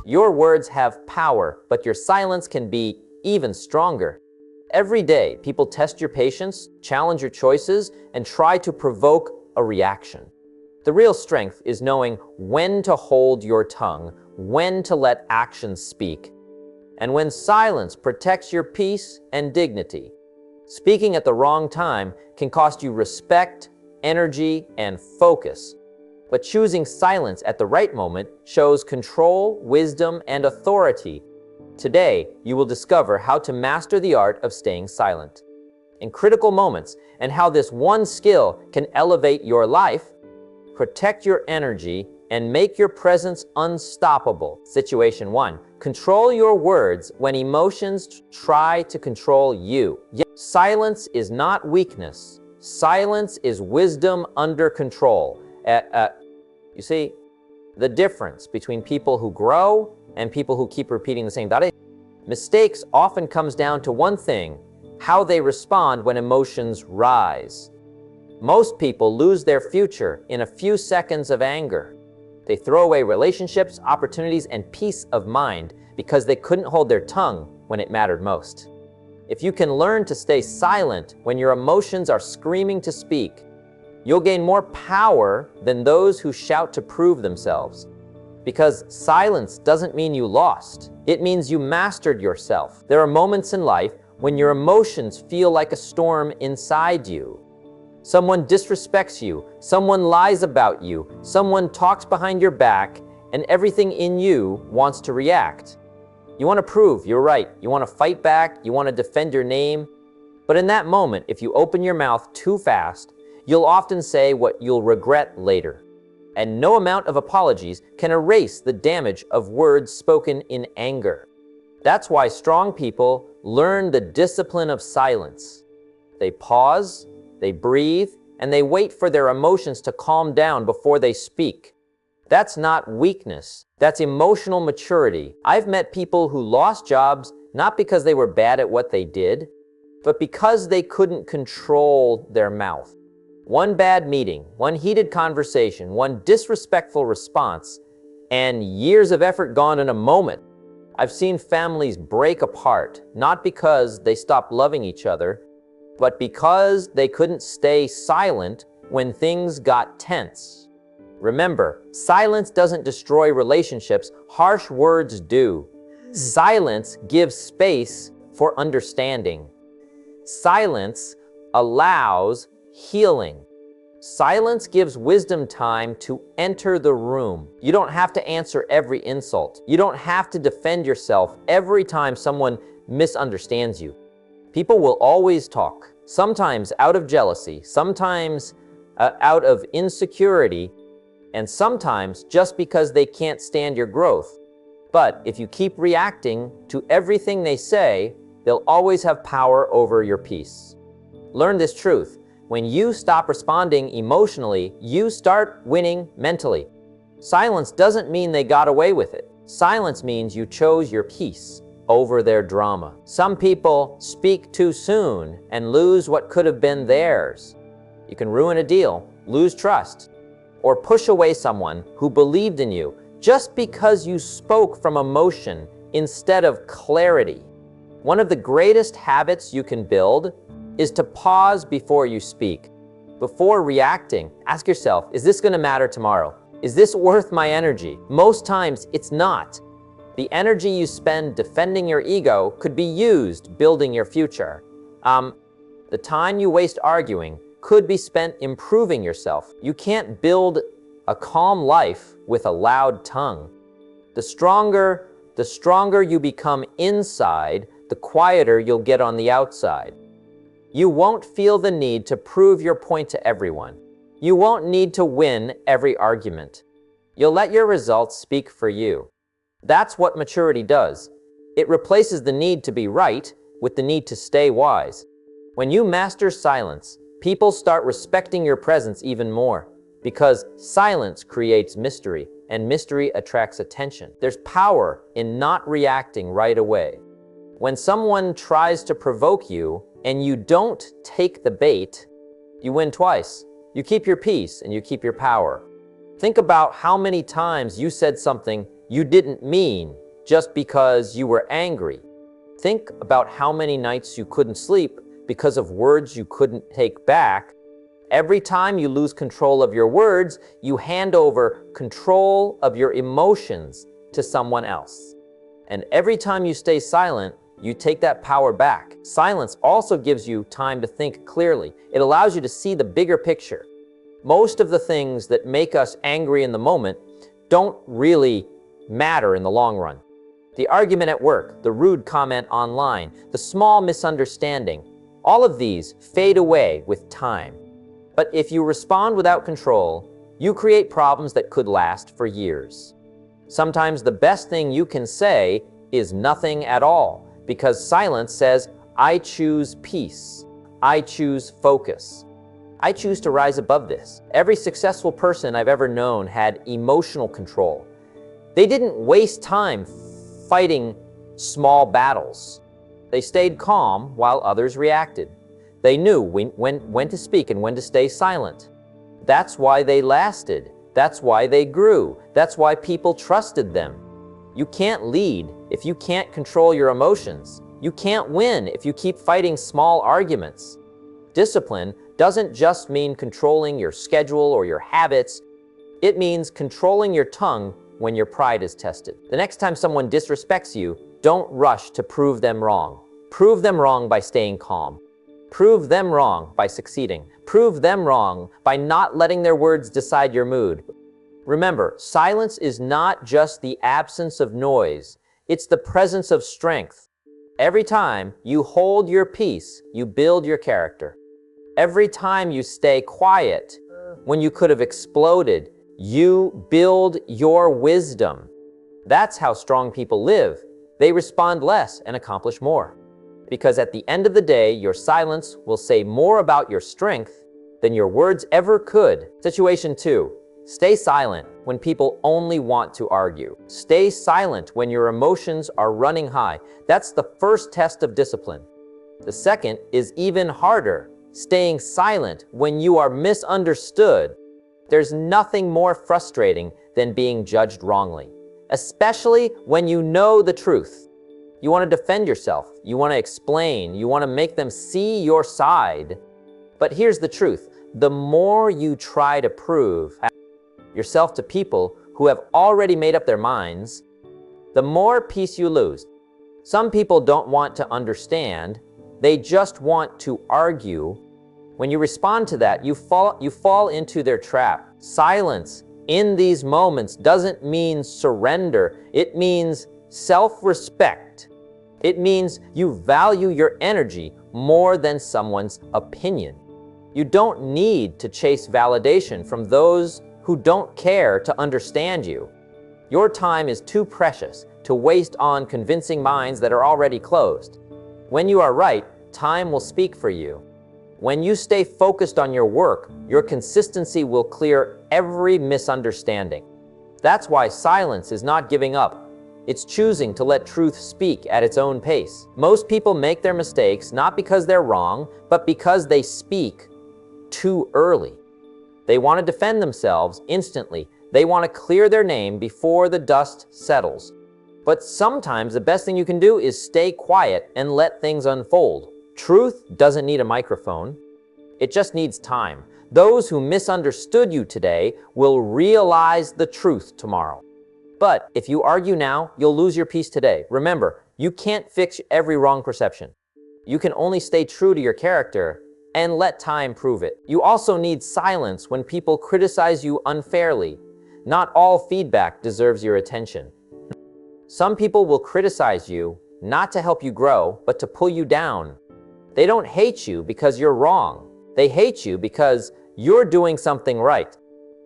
Your words have power, but your silence can be even stronger. Every day, people test your patience, challenge your choices, and try to provoke a reaction. The real strength is knowing when to hold your tongue, when to let actions speak, and when silence protects your peace and dignity. Speaking at the wrong time can cost you respect, energy, and focus. But choosing silence at the right moment shows control, wisdom, and authority. Today, you will discover how to master the art of staying silent in critical moments and how this one skill can elevate your life, protect your energy, and make your presence unstoppable. Situation 1. Control your words when emotions try to control you. Silence is not weakness. Silence is wisdom under control. You see, the difference between people who grow and people who keep repeating the same thing. Mistakes often comes down to one thing: how they respond when emotions rise. Most people lose their future in a few seconds of anger. They throw away relationships, opportunities, and peace of mind because they couldn't hold their tongue when it mattered most. If you can learn to stay silent when your emotions are screaming to speak, you'll gain more power than those who shout to prove themselves. Because silence doesn't mean you lost. It means you mastered yourself. There are moments in life when your emotions feel like a storm inside you. Someone disrespects you, someone lies about you, someone talks behind your back, and everything in you wants to react. You want to prove you're right. You want to fight back. You want to defend your name. But in that moment, if you open your mouth too fast, you'll often say what you'll regret later. And no amount of apologies can erase the damage of words spoken in anger. That's why strong people learn the discipline of silence. They pause, they breathe, and they wait for their emotions to calm down before they speak. That's not weakness. That's emotional maturity. I've met people who lost jobs not because they were bad at what they did, but because they couldn't control their mouth. One bad meeting, one heated conversation, one disrespectful response, and years of effort gone in a moment. I've seen families break apart, not because they stopped loving each other, but because they couldn't stay silent when things got tense. Remember, silence doesn't destroy relationships, harsh words do. Silence gives space for understanding. Silence allows healing. Silence gives wisdom time to enter the room. You don't have to answer every insult. You don't have to defend yourself every time someone misunderstands you. People will always talk, sometimes out of jealousy, sometimes out of insecurity, and sometimes just because they can't stand your growth. But if you keep reacting to everything they say, they'll always have power over your peace. Learn this truth. When you stop responding emotionally, you start winning mentally. Silence doesn't mean they got away with it. Silence means you chose your peace over their drama. Some people speak too soon and lose what could have been theirs. You can ruin a deal, lose trust, or push away someone who believed in you just because you spoke from emotion instead of clarity. One of the greatest habits you can build is to pause before you speak. Before reacting, ask yourself, is this going to matter tomorrow? Is this worth my energy? Most times, it's not. The energy you spend defending your ego could be used building your future. The time you waste arguing could be spent improving yourself. You can't build a calm life with a loud tongue. The stronger you become inside, the quieter you'll get on the outside. You won't feel the need to prove your point to everyone. You won't need to win every argument. You'll let your results speak for you. That's what maturity does. It replaces the need to be right with the need to stay wise. When you master silence, people start respecting your presence even more, because silence creates mystery, and mystery attracts attention. There's power in not reacting right away. When someone tries to provoke you and you don't take the bait, you win twice. You keep your peace and you keep your power. Think about how many times you said something you didn't mean just because you were angry. Think about how many nights you couldn't sleep because of words you couldn't take back. Every time you lose control of your words, you hand over control of your emotions to someone else. And every time you stay silent, you take that power back. Silence also gives you time to think clearly. It allows you to see the bigger picture. Most of the things that make us angry in the moment don't really matter in the long run. The argument at work, the rude comment online, the small misunderstanding, all of these fade away with time. But if you respond without control, you create problems that could last for years. Sometimes the best thing you can say is nothing at all, because silence says, I choose peace. I choose focus. I choose to rise above this. Every successful person I've ever known had emotional control. They didn't waste time fighting small battles. They stayed calm while others reacted. They knew when to speak and when to stay silent. That's why they lasted. That's why they grew. That's why people trusted them. You can't lead if you can't control your emotions. You can't win if you keep fighting small arguments. Discipline doesn't just mean controlling your schedule or your habits. It means controlling your tongue when your pride is tested. The next time someone disrespects you, don't rush to prove them wrong. Prove them wrong by staying calm. Prove them wrong by succeeding. Prove them wrong by not letting their words decide your mood. Remember, silence is not just the absence of noise. It's the presence of strength. Every time you hold your peace, you build your character. Every time you stay quiet when you could have exploded, you build your wisdom. That's how strong people live. They respond less and accomplish more. Because at the end of the day, your silence will say more about your strength than your words ever could. Situation 2. Stay silent when people only want to argue. Stay silent when your emotions are running high. That's the first test of discipline. The second is even harder. Staying silent when you are misunderstood. There's nothing more frustrating than being judged wrongly, especially when you know the truth. You want to defend yourself. You want to explain. You want to make them see your side. But here's the truth. The more you try to prove yourself to people who have already made up their minds, the more peace you lose. Some people don't want to understand. They just want to argue. When you respond to that, you fall into their trap. Silence in these moments doesn't mean surrender. It means self-respect. It means you value your energy more than someone's opinion. You don't need to chase validation from those who don't care to understand you. Your time is too precious to waste on convincing minds that are already closed. When you are right, time will speak for you. When you stay focused on your work, your consistency will clear every misunderstanding. That's why silence is not giving up. It's choosing to let truth speak at its own pace. Most people make their mistakes not because they're wrong, but because they speak too early. They want to defend themselves instantly. They want to clear their name before the dust settles. But sometimes the best thing you can do is stay quiet and let things unfold. Truth doesn't need a microphone. It just needs time. Those who misunderstood you today will realize the truth tomorrow. But if you argue now, you'll lose your peace today. Remember, you can't fix every wrong perception. You can only stay true to your character and let time prove it. You also need silence when people criticize you unfairly. Not all feedback deserves your attention. Some people will criticize you not to help you grow, but to pull you down. They don't hate you because you're wrong. They hate you because you're doing something right.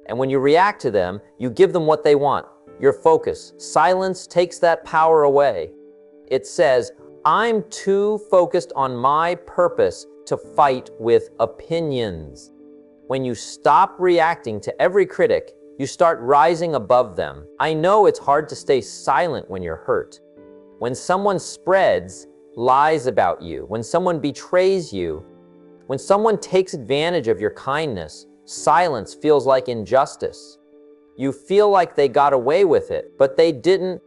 And when you react to them, you give them what they want, your focus. Silence takes that power away. It says, I'm too focused on my purpose to fight with opinions. When you stop reacting to every critic, you start rising above them. I know it's hard to stay silent when you're hurt. When someone spreads lies about you, when someone betrays you, when someone takes advantage of your kindness, silence feels like injustice. You feel like they got away with it, but they didn't,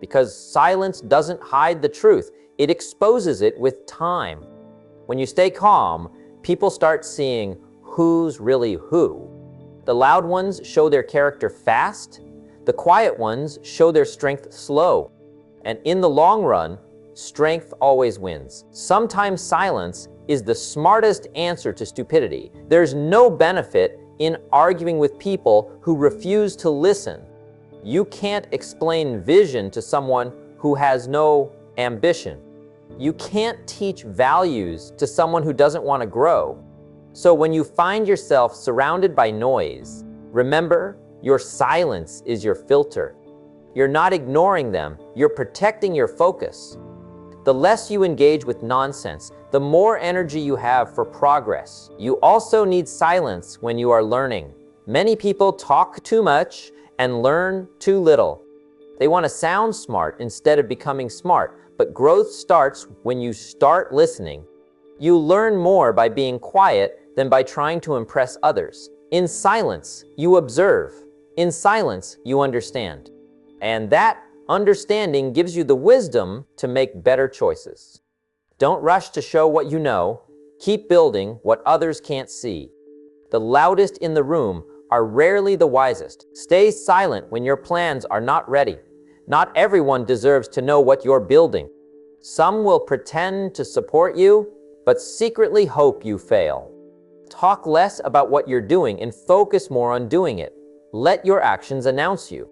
because silence doesn't hide the truth. It exposes it with time. When you stay calm, people start seeing who's really who. The loud ones show their character fast. The quiet ones show their strength slow. And in the long run, strength always wins. Sometimes silence is the smartest answer to stupidity. There's no benefit in arguing with people who refuse to listen. You can't explain vision to someone who has no ambition. You can't teach values to someone who doesn't want to grow. So when you find yourself surrounded by noise, remember, your silence is your filter. You're not ignoring them, you're protecting your focus. The less you engage with nonsense, the more energy you have for progress. You also need silence when you are learning. Many people talk too much and learn too little. They want to sound smart instead of becoming smart, but growth starts when you start listening. You learn more by being quiet than by trying to impress others. In silence, you observe. In silence, you understand. And that understanding gives you the wisdom to make better choices. Don't rush to show what you know. Keep building what others can't see. The loudest in the room are rarely the wisest. Stay silent when your plans are not ready. Not everyone deserves to know what you're building. Some will pretend to support you, but secretly hope you fail. Talk less about what you're doing and focus more on doing it. Let your actions announce you.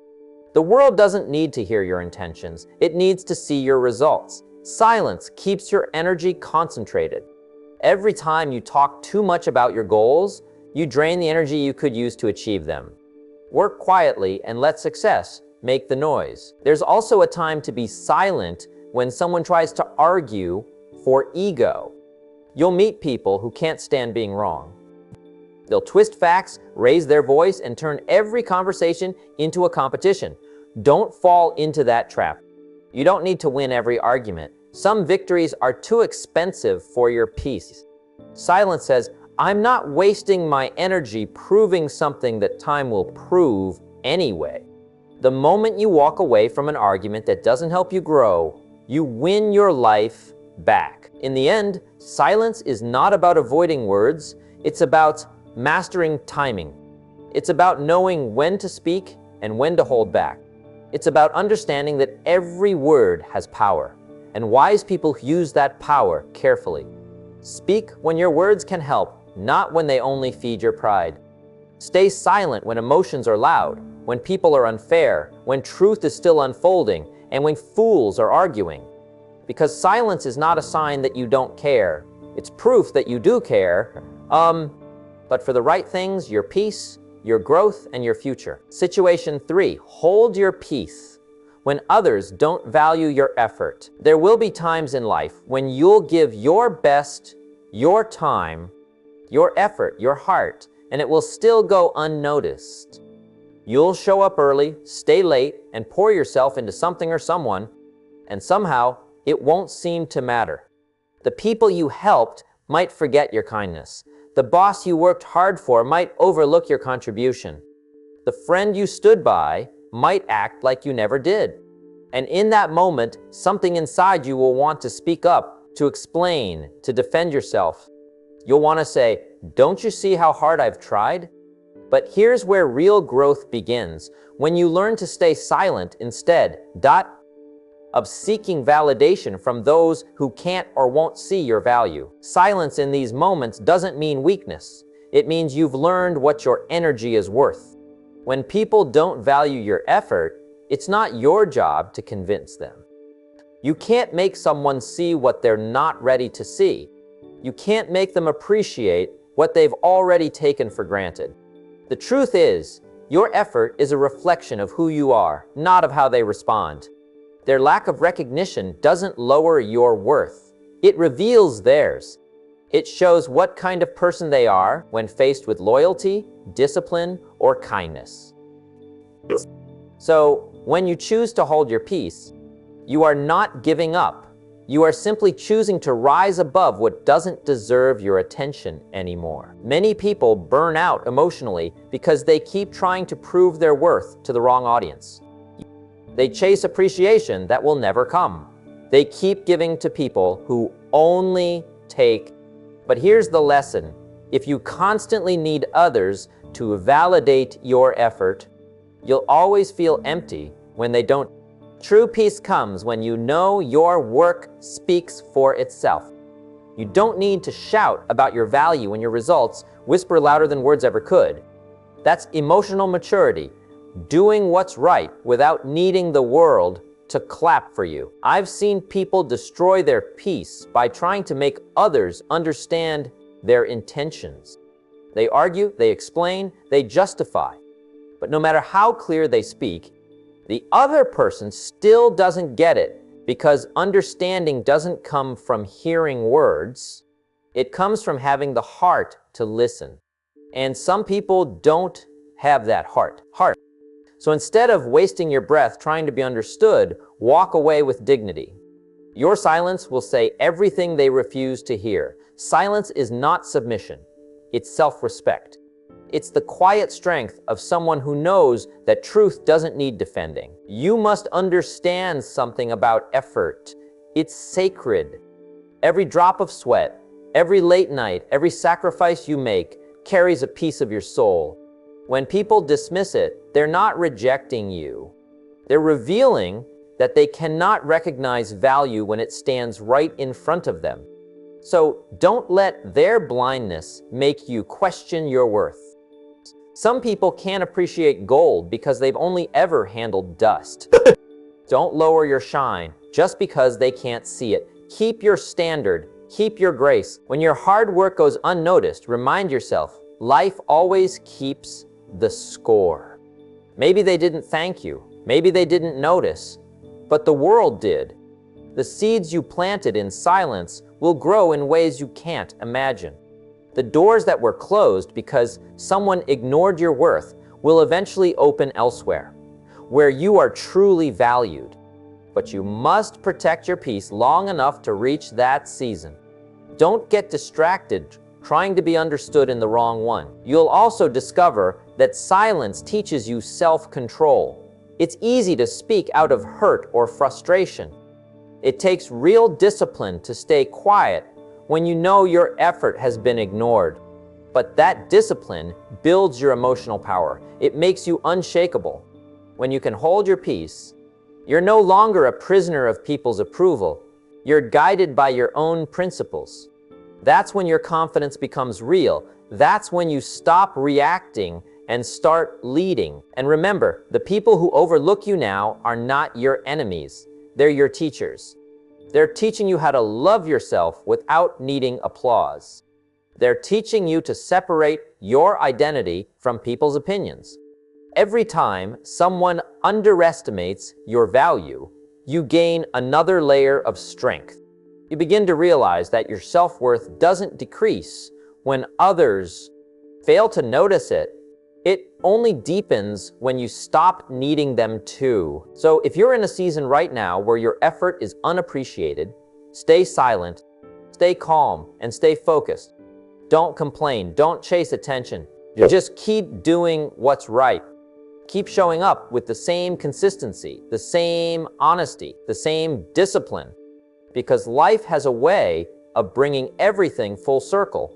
The world doesn't need to hear your intentions. It needs to see your results. Silence keeps your energy concentrated. Every time you talk too much about your goals, you drain the energy you could use to achieve them. Work quietly and let success make the noise. There's also a time to be silent when someone tries to argue for ego. You'll meet people who can't stand being wrong. They'll twist facts, raise their voice, and turn every conversation into a competition. Don't fall into that trap. You don't need to win every argument. Some victories are too expensive for your peace. Silence says, I'm not wasting my energy proving something that time will prove anyway. The moment you walk away from an argument that doesn't help you grow, you win your life back. In the end, silence is not about avoiding words. It's about mastering timing. It's about knowing when to speak and when to hold back. It's about understanding that every word has power, and wise people use that power carefully. Speak when your words can help, not when they only feed your pride. Stay silent when emotions are loud, when people are unfair, when truth is still unfolding, and when fools are arguing. Because silence is not a sign that you don't care. It's proof that you do care. But for the right things, your peace, your growth, and your future. Situation 3, hold your peace. When others don't value your effort, there will be times in life when you'll give your best, your time, your effort, your heart, and it will still go unnoticed. You'll show up early, stay late, and pour yourself into something or someone, and somehow it won't seem to matter. The people you helped might forget your kindness. The boss you worked hard for might overlook your contribution. The friend you stood by might act like you never did. And in that moment, something inside you will want to speak up, to explain, to defend yourself. You'll want to say, don't you see how hard I've tried? But here's where real growth begins, when you learn to stay silent instead of seeking validation from those who can't or won't see your value. Silence in these moments doesn't mean weakness. It means you've learned what your energy is worth. When people don't value your effort, it's not your job to convince them. You can't make someone see what they're not ready to see. You can't make them appreciate what they've already taken for granted. The truth is, your effort is a reflection of who you are, not of how they respond. Their lack of recognition doesn't lower your worth. It reveals theirs. It shows what kind of person they are when faced with loyalty, discipline, or kindness. So, when you choose to hold your peace, you are not giving up. You are simply choosing to rise above what doesn't deserve your attention anymore. Many people burn out emotionally because they keep trying to prove their worth to the wrong audience. They chase appreciation that will never come. They keep giving to people who only take. But here's the lesson. If you constantly need others to validate your effort, you'll always feel empty when they don't. True peace comes when you know your work speaks for itself. You don't need to shout about your value and your results, whisper louder than words ever could. That's emotional maturity, doing what's right without needing the world to clap for you. I've seen people destroy their peace by trying to make others understand their intentions. They argue, they explain, they justify. But no matter how clear they speak, the other person still doesn't get it, because understanding doesn't come from hearing words. It comes from having the heart to listen. And some people don't have that heart. So instead of wasting your breath trying to be understood, walk away with dignity. Your silence will say everything they refuse to hear. Silence is not submission. It's self-respect. It's the quiet strength of someone who knows that truth doesn't need defending. You must understand something about effort. It's sacred. Every drop of sweat, every late night, every sacrifice you make carries a piece of your soul. When people dismiss it, they're not rejecting you. They're revealing that they cannot recognize value when it stands right in front of them. So don't let their blindness make you question your worth. Some people can't appreciate gold because they've only ever handled dust. Don't lower your shine just because they can't see it. Keep your standard, keep your grace. When your hard work goes unnoticed, remind yourself, life always keeps the score. Maybe they didn't thank you, maybe they didn't notice, but the world did. The seeds you planted in silence will grow in ways you can't imagine. The doors that were closed because someone ignored your worth will eventually open elsewhere, where you are truly valued. But you must protect your peace long enough to reach that season. Don't get distracted trying to be understood in the wrong one. You'll also discover that silence teaches you self-control. It's easy to speak out of hurt or frustration. It takes real discipline to stay quiet when you know your effort has been ignored. But that discipline builds your emotional power. It makes you unshakable. When you can hold your peace, you're no longer a prisoner of people's approval. You're guided by your own principles. That's when your confidence becomes real. That's when you stop reacting and start leading. And remember, the people who overlook you now are not your enemies. They're your teachers. They're teaching you how to love yourself without needing applause. They're teaching you to separate your identity from people's opinions. Every time someone underestimates your value, you gain another layer of strength. You begin to realize that your self-worth doesn't decrease when others fail to notice it. It only deepens when you stop needing them to. So if you're in a season right now where your effort is unappreciated, stay silent, stay calm, and stay focused. Don't complain, don't chase attention. Just keep doing what's right. Keep showing up with the same consistency, the same honesty, the same discipline. Because life has a way of bringing everything full circle.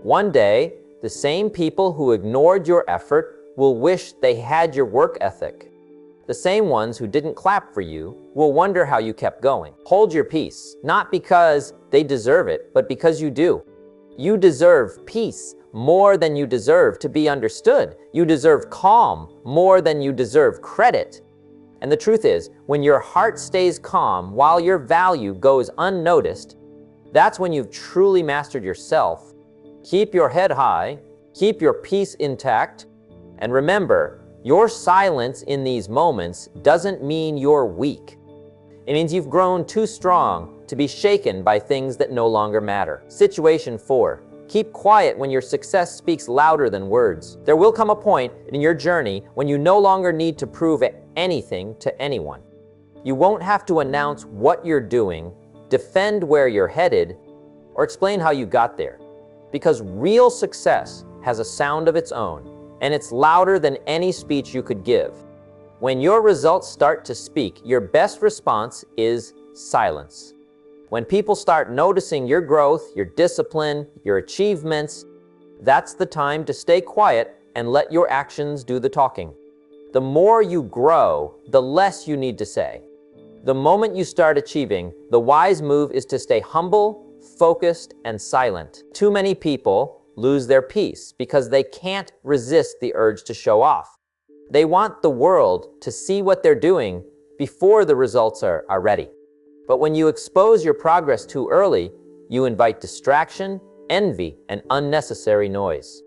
One day, the same people who ignored your effort will wish they had your work ethic. The same ones who didn't clap for you will wonder how you kept going. Hold your peace, not because they deserve it, but because you do. You deserve peace more than you deserve to be understood. You deserve calm more than you deserve credit. And the truth is, when your heart stays calm while your value goes unnoticed, that's when you've truly mastered yourself. Keep your head high, keep your peace intact, and remember, your silence in these moments doesn't mean you're weak. It means you've grown too strong to be shaken by things that no longer matter. Situation 4. Keep quiet when your success speaks louder than words. There will come a point in your journey when you no longer need to prove anything to anyone. You won't have to announce what you're doing defend where you're headed, or explain how you got there. Because real success has a sound of its own, and it's louder than any speech you could give. When your results start to speak, your best response is silence. When people start noticing your growth, your discipline, your achievements, that's the time to stay quiet and let your actions do the talking. The more you grow, the less you need to say. The moment you start achieving, the wise move is to stay humble, focused, and silent. Too many people lose their peace because they can't resist the urge to show off. They want the world to see what they're doing before the results are ready. But when you expose your progress too early, you invite distraction, envy, and unnecessary noise.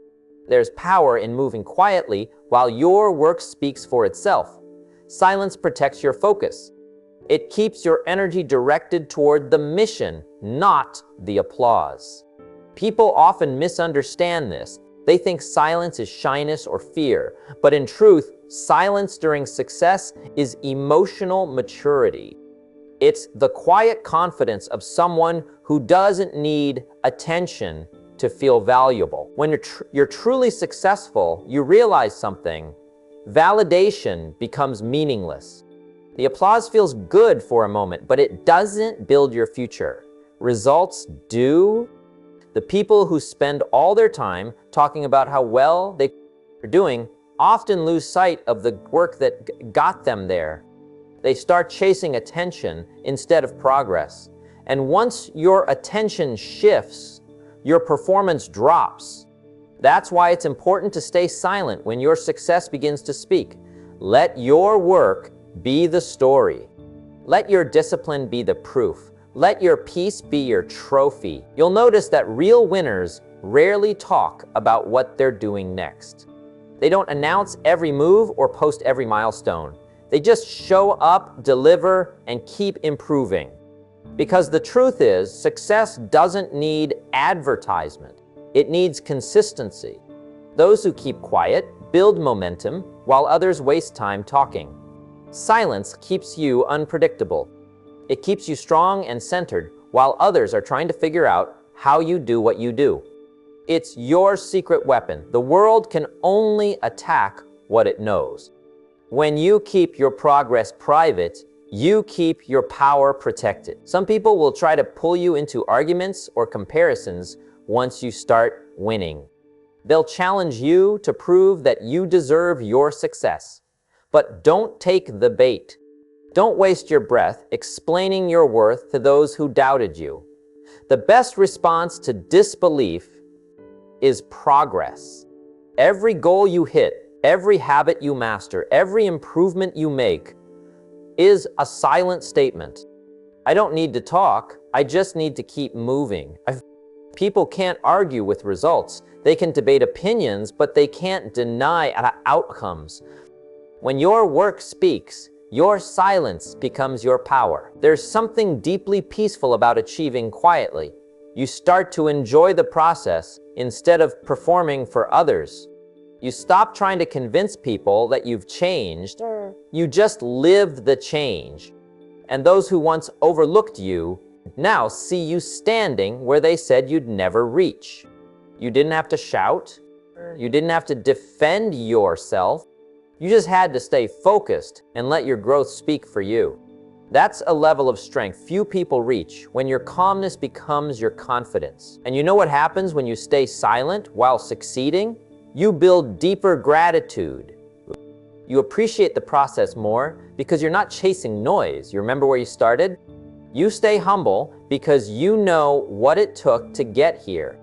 There's power in moving quietly while your work speaks for itself. Silence protects your focus. It keeps your energy directed toward the mission, not the applause. People often misunderstand this. They think silence is shyness or fear, but in truth, silence during success is emotional maturity. It's the quiet confidence of someone who doesn't need attention to feel valuable. When you're truly successful, you realize something. Validation becomes meaningless. The applause feels good for a moment, but it doesn't build your future. Results do. The people who spend all their time talking about how well they are doing often lose sight of the work that got them there. They start chasing attention instead of progress. And once your attention shifts, your performance drops. That's why it's important to stay silent when your success begins to speak. Let your work be the story. Let your discipline be the proof. Let your peace be your trophy. You'll notice that real winners rarely talk about what they're doing next. They don't announce every move or post every milestone. They just show up, deliver, and keep improving. Because the truth is, success doesn't need advertisement. It needs consistency. Those who keep quiet build momentum, while others waste time talking. Silence keeps you unpredictable. It keeps you strong and centered, while others are trying to figure out how you do what you do. It's your secret weapon. The world can only attack what it knows. When you keep your progress private, you keep your power protected. Some people will try to pull you into arguments or comparisons once you start winning. They'll challenge you to prove that you deserve your success. But don't take the bait. Don't waste your breath explaining your worth to those who doubted you. The best response to disbelief is progress. Every goal you hit, every habit you master, every improvement you make is a silent statement. I don't need to talk, I just need to keep moving. People can't argue with results. They can debate opinions, but they can't deny outcomes. When your work speaks, your silence becomes your power. There's something deeply peaceful about achieving quietly. You start to enjoy the process instead of performing for others. You stop trying to convince people that you've changed. You just lived the change. And those who once overlooked you now see you standing where they said you'd never reach. You didn't have to shout. You didn't have to defend yourself. You just had to stay focused and let your growth speak for you. That's a level of strength few people reach, when your calmness becomes your confidence. And you know what happens when you stay silent while succeeding? You build deeper gratitude. You appreciate the process more because you're not chasing noise. You remember where you started? You stay humble because you know what it took to get here.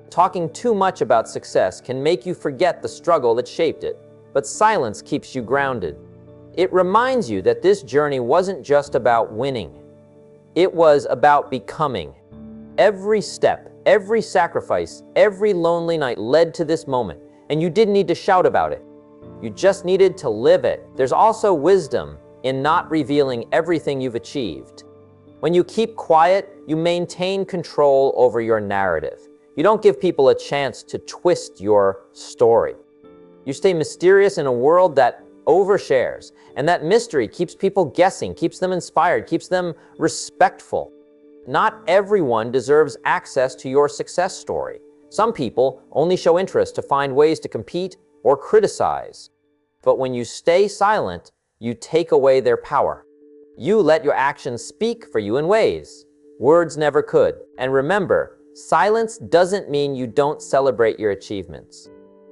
Talking too much about success can make you forget the struggle that shaped it, but silence keeps you grounded. It reminds you that this journey wasn't just about winning. It was about becoming. Every step, every sacrifice, every lonely night led to this moment, and you didn't need to shout about it. You just needed to live it. There's also wisdom in not revealing everything you've achieved. When you keep quiet, you maintain control over your narrative. You don't give people a chance to twist your story. You stay mysterious in a world that overshares, and that mystery keeps people guessing, keeps them inspired, keeps them respectful. Not everyone deserves access to your success story. Some people only show interest to find ways to compete or criticize. But when you stay silent, you take away their power. You let your actions speak for you in ways words never could. And remember, silence doesn't mean you don't celebrate your achievements.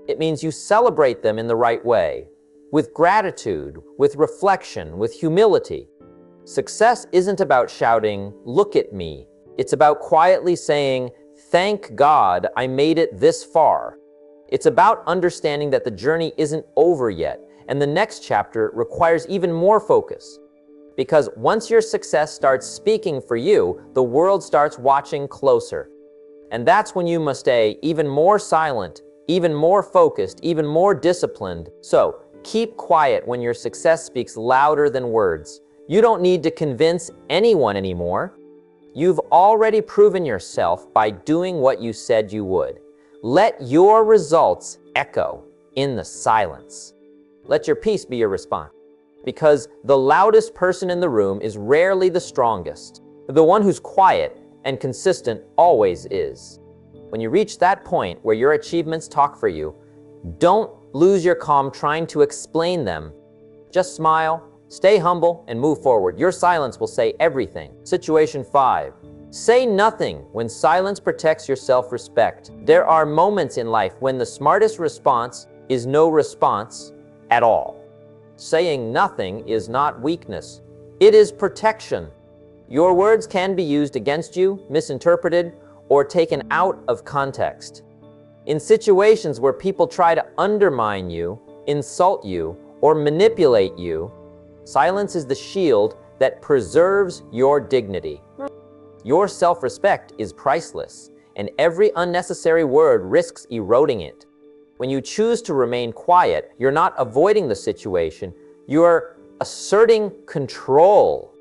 It means you celebrate them in the right way, with gratitude, with reflection, with humility. Success isn't about shouting, "Look at me." It's about quietly saying, "Thank God I made it this far." It's about understanding that the journey isn't over yet, and the next chapter requires even more focus. Because once your success starts speaking for you, the world starts watching closer. And that's when you must stay even more silent, even more focused, even more disciplined. So, keep quiet when your success speaks louder than words. You don't need to convince anyone anymore. You've already proven yourself by doing what you said you would. Let your results echo in the silence. Let your peace be your response. Because the loudest person in the room is rarely the strongest. The one who's quiet and consistent always is. When you reach that point where your achievements talk for you, don't lose your calm trying to explain them. Just smile, stay humble, and move forward. Your silence will say everything. Situation 5. Say nothing when silence protects your self-respect. There are moments in life when the smartest response is no response at all. Saying nothing is not weakness. It is protection. Your words can be used against you, misinterpreted, or taken out of context. In situations where people try to undermine you, insult you, or manipulate you, silence is the shield that preserves your dignity. Your self-respect is priceless, and every unnecessary word risks eroding it. When you choose to remain quiet, you're not avoiding the situation, you're asserting control.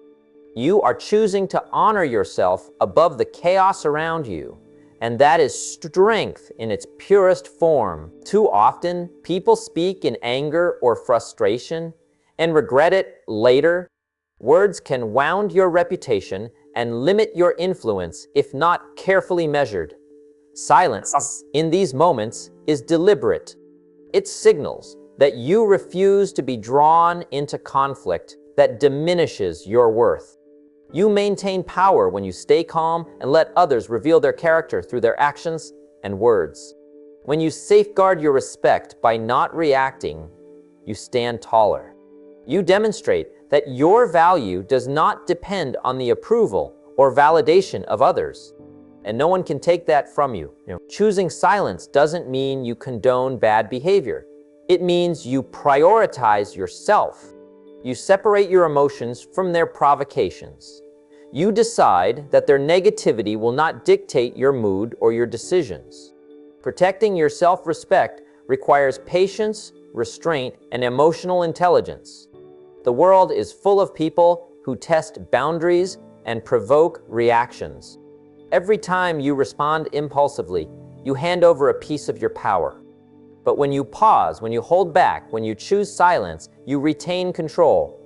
You are choosing to honor yourself above the chaos around you, and that is strength in its purest form. Too often, people speak in anger or frustration and regret it later. Words can wound your reputation and limit your influence if not carefully measured. Silence in these moments is deliberate. It signals that you refuse to be drawn into conflict that diminishes your worth. You maintain power when you stay calm and let others reveal their character through their actions and words. When you safeguard your respect by not reacting, you stand taller. You demonstrate that your value does not depend on the approval or validation of others. And no one can take that from you. Choosing silence doesn't mean you condone bad behavior. It means you prioritize yourself. You separate your emotions from their provocations. You decide that their negativity will not dictate your mood or your decisions. Protecting your self-respect requires patience, restraint, and emotional intelligence. The world is full of people who test boundaries and provoke reactions. Every time you respond impulsively, you hand over a piece of your power. But when you pause, when you hold back, when you choose silence, you retain control.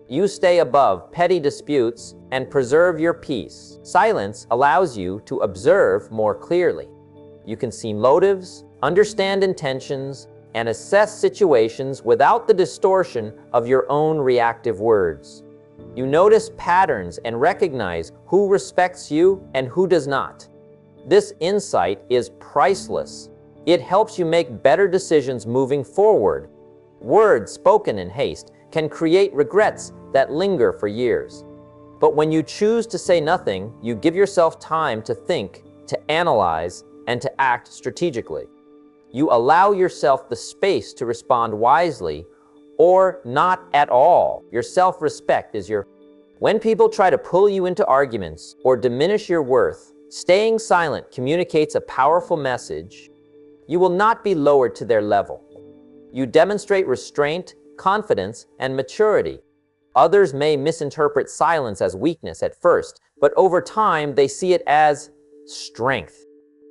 You stay above petty disputes and preserve your peace. Silence allows you to observe more clearly. You can see motives, understand intentions, and assess situations without the distortion of your own reactive words. You notice patterns and recognize who respects you and who does not. This insight is priceless. It helps you make better decisions moving forward. Words spoken in haste can create regrets that linger for years. But when you choose to say nothing, you give yourself time to think, to analyze, and to act strategically. You allow yourself the space to respond wisely or not at all. Your self-respect is your... When people try to pull you into arguments or diminish your worth, staying silent communicates a powerful message. You will not be lowered to their level. You demonstrate restraint, confidence, and maturity. Others may misinterpret silence as weakness at first, but over time they see it as strength.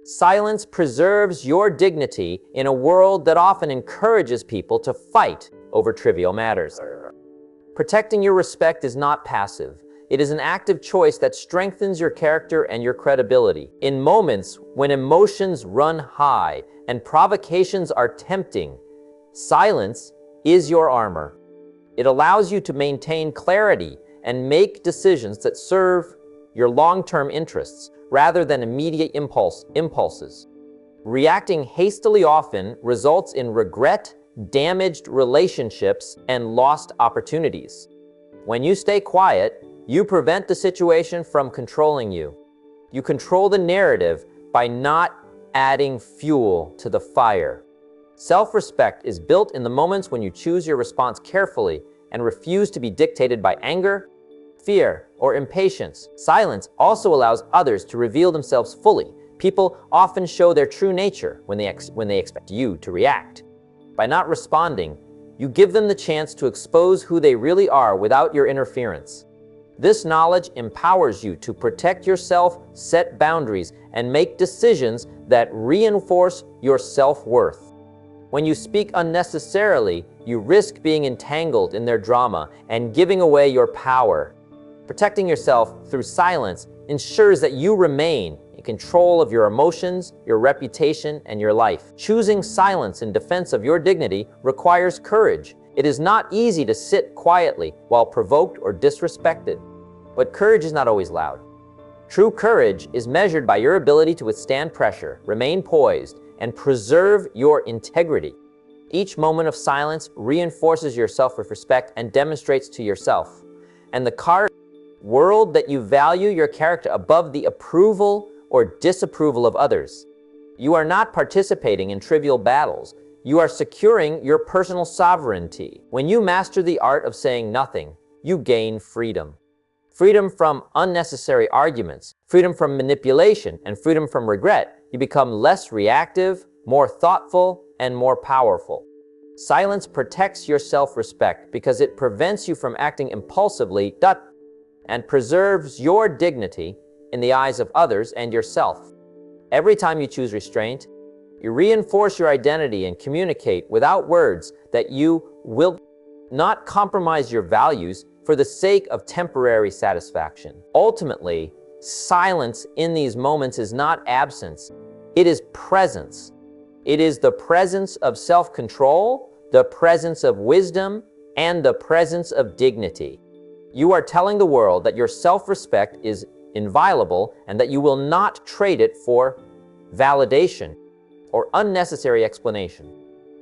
Silence preserves your dignity in a world that often encourages people to fight over trivial matters. Protecting your respect is not passive. It is an active choice that strengthens your character and your credibility. In moments when emotions run high and provocations are tempting, silence is your armor. It allows you to maintain clarity and make decisions that serve your long-term interests rather than immediate impulses. Reacting hastily often results in regret, damaged relationships, and lost opportunities. When you stay quiet, you prevent the situation from controlling you. You control the narrative by not adding fuel to the fire. Self-respect is built in the moments when you choose your response carefully and refuse to be dictated by anger, fear, or impatience. Silence also allows others to reveal themselves fully. People often show their true nature when they expect you to react. By not responding, you give them the chance to expose who they really are without your interference. This knowledge empowers you to protect yourself, set boundaries, and make decisions that reinforce your self-worth. When you speak unnecessarily, you risk being entangled in their drama and giving away your power. Protecting yourself through silence ensures that you remain in control of your emotions, your reputation, and your life. Choosing silence in defense of your dignity requires courage. It is not easy to sit quietly while provoked or disrespected. But courage is not always loud. True courage is measured by your ability to withstand pressure, remain poised, and preserve your integrity. Each moment of silence reinforces your self-respect and demonstrates to yourself and the world that you value your character above the approval or disapproval of others. You are not participating in trivial battles. You are securing your personal sovereignty. When you master the art of saying nothing, you gain freedom. Freedom from unnecessary arguments, freedom from manipulation, and freedom from regret. You become less reactive, more thoughtful, and more powerful. Silence protects your self-respect because it prevents you from acting impulsively and preserves your dignity in the eyes of others and yourself. Every time you choose restraint, you reinforce your identity and communicate without words that you will not compromise your values for the sake of temporary satisfaction. Ultimately, silence in these moments is not absence, it is presence. It is the presence of self-control, the presence of wisdom, and the presence of dignity. You are telling the world that your self-respect is inviolable and that you will not trade it for validation or unnecessary explanation.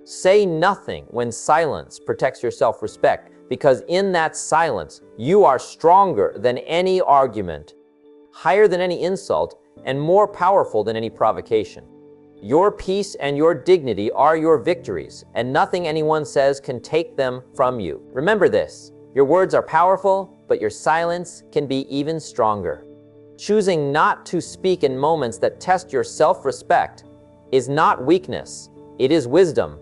Say nothing when silence protects your self-respect, because in that silence, you are stronger than any argument, higher than any insult, and more powerful than any provocation. Your peace and your dignity are your victories, and nothing anyone says can take them from you. Remember this, your words are powerful, but your silence can be even stronger. Choosing not to speak in moments that test your self-respect is not weakness, it is wisdom.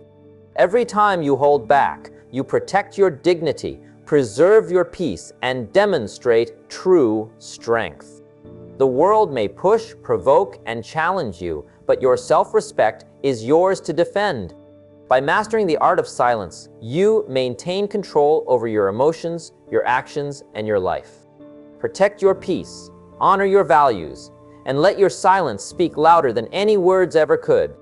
Every time you hold back, you protect your dignity, preserve your peace, and demonstrate true strength. The world may push, provoke, and challenge you, but your self-respect is yours to defend. By mastering the art of silence, you maintain control over your emotions, your actions, and your life. Protect your peace, honor your values, and let your silence speak louder than any words ever could.